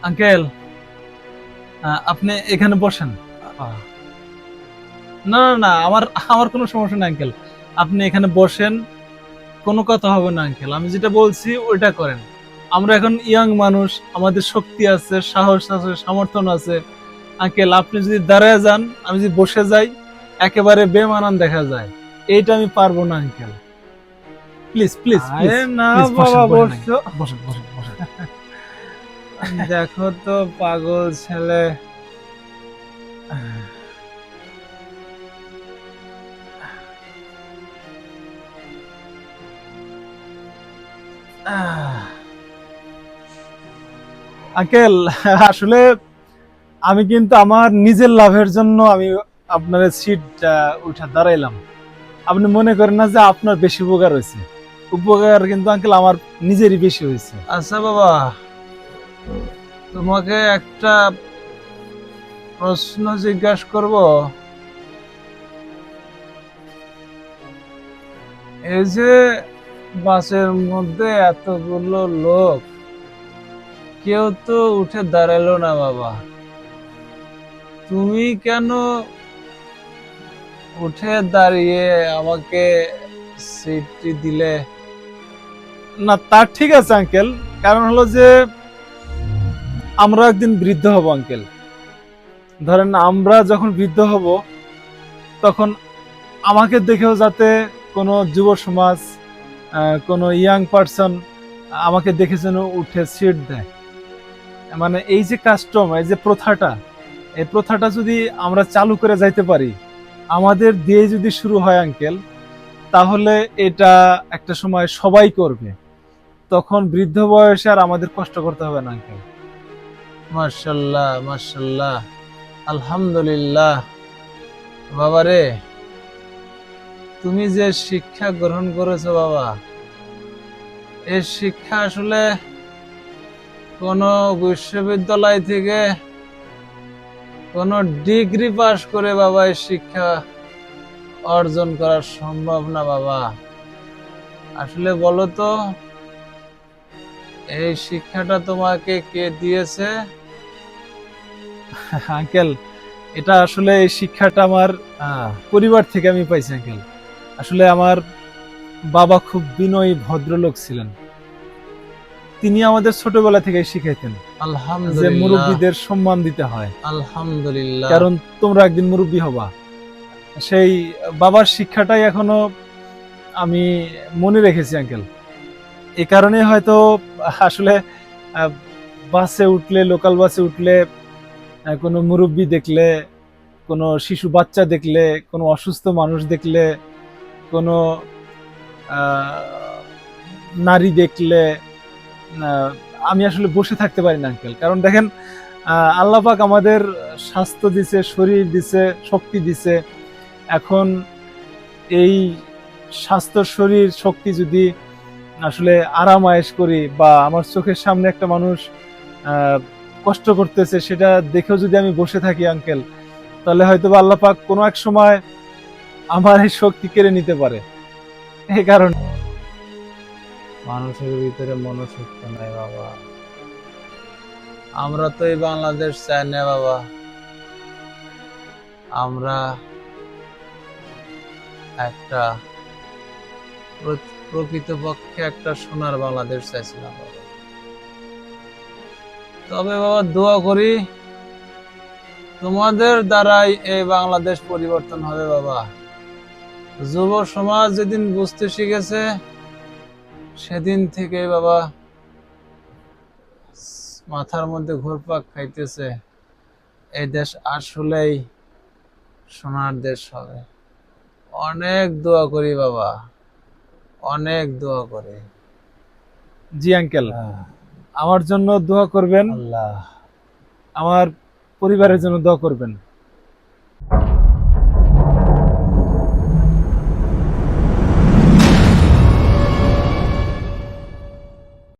Uncle, আপনি এখানে বসেন। না না না, আমার আমার কোনো সমস্যা নেই আঙ্কেল। আপনি এখানে বসেন, কোনো কথা হবে না আঙ্কেল। আমি যেটা বলছি ওইটা করেন। আমরা এখন ইয়াং মানুষ, আমাদের শক্তি আছে, সাহস আছে, সমর্থন আছে। আঙ্কেল, আপনি যদি দাঁড়ায় যান, আমি যদি বসে যাই, একেবারে বেমানান দেখা যায়। এইটা আমি পারবো না আঙ্কেল। প্লিজ প্লিজ প্লিজ আরে না প্লিজ বসেন বাবা, বসেন বসছো? আঙ্কেল, বসেন বসেন বসেন। দেখো তো পাগল ছেলে। আঙ্কেল, আসলে আমি কিন্তু আমার নিজের লাভের জন্য আমি আপনার সিট উঠে দাঁড়াইলাম। আপনি মনে করেন না যে আপনার বেশি উপকার হয়েছে। উপকার কিন্তু আঙ্কেল আমার নিজেরই বেশি হয়েছে। আচ্ছা বাবা, তোমাকে একটা প্রশ্ন জিজ্ঞাসা করব। এই যে বাসের মধ্যে এতগুলো লোক, কেউ তো উঠে দাঁড়ালো না বাবা, তুমি কেন উঠে দাঁড়িয়ে আমাকে সিটটি দিলে? না, তার ঠিক আছে আঙ্কেল। কারণ হলো যে আমরা একদিন বৃদ্ধ হব আঙ্কেল। ধরেন আমরা যখন বৃদ্ধ হব, তখন আমাকে দেখেও যাতে কোনো যুব সমাজ, কোনো ইয়াং পার্সন আমাকে দেখে যেন উঠে সিট দেয়। মানে এই যে কাস্টম, এই যে প্রথাটা, এই প্রথাটা যদি আমরা চালু করে যাইতে পারি, আমাদের দিয়ে যদি শুরু হয় আঙ্কেল, তাহলে এটা একটা সময় সবাই করবে। তখন বৃদ্ধ বয়সে আর আমাদের কষ্ট করতে হবে না আঙ্কেল। মাশাল্লাহ মাশাল্লাহ, আলহামদুলিল্লাহ। বাবারে, তুমি যে শিক্ষা গ্রহণ করেছো বাবা, এই শিক্ষা আসলে কোনো বিশ্ববিদ্যালয় থেকে কোনো ডিগ্রি পাশ করে বাবা এই শিক্ষা অর্জন করা সম্ভব না বাবা। আসলে বলো তো, এই শিক্ষাটা তোমাকে কে দিয়েছে? আঙ্কেল, এটা আসলে এই শিক্ষাটা আমার পরিবার থেকে আমি পাইছি আঙ্কেল। আসলে আমার বাবা খুব বিনয়ী ভদ্রলোক ছিলেন। তিনি আমাদের ছোটবেলা থেকে শিখাইতেন যে আলহামদুলিল্লাহ মুরব্বীদের সম্মান দিতে হয়, আলহামদুলিল্লাহ। কারণ তোমরা একদিন মুরব্বী হবা। সেই বাবার শিক্ষাটাই এখনো আমি মনে রেখেছি আঙ্কেল। এই কারণে হয়তো আসলে আহ, বাসে উঠলে, লোকাল বাসে উঠলে, কোনো মুরব্বী দেখলে, কোনো শিশু বাচ্চা দেখলে, কোনো অসুস্থ মানুষ দেখলে, কোনো নারী দেখলে আহ, আমি আসলে বসে থাকতে পারি না আঙ্কেল। কারণ দেখেন, আল্লাহ পাক আমাদের স্বাস্থ্য দিছে, শরীর দিছে, শক্তি দিছে। এখন এই স্বাস্থ্য, শরীর, শক্তি যদি আসলে আরাম আয়েশ করি, বা আমার চোখের সামনে একটা মানুষ আহ, কষ্ট করতেছে সেটা দেখেও যদি আমি বসে থাকি আঙ্কেল, তাহলে হয়তো বা আল্লাহ পাক কোনো এক সময় আমার এই শক্তি কেড়ে নিতে পারে। এই কারণে মানুষের ভিতরে মনোশক্তি নাই বাবা। আমরা তো এই বাংলাদেশ চাই না বাবা, আমরা একটা প্রকৃতপক্ষে একটা সোনার বাংলাদেশ চাইছিলাম বাবা। তবে বাবা দোয়া করি, তোমাদের দ্বারাই এই বাংলাদেশ পরিবর্তন হবে বাবা। যুব সমাজ যেদিন বুঝতে শিখেছে, সেদিন থেকে বাবা মাথার মধ্যে ঘুরপাক খাইতেছে, এই দেশ আসলেই সোনার দেশ হবে। অনেক দোয়া করি বাবা, অনেক দোয়া করি। জি আঙ্কেল, আমার জন্য দোয়া করবেন, আল্লাহ আমার পরিবারের জন্য দোয়া করবেন।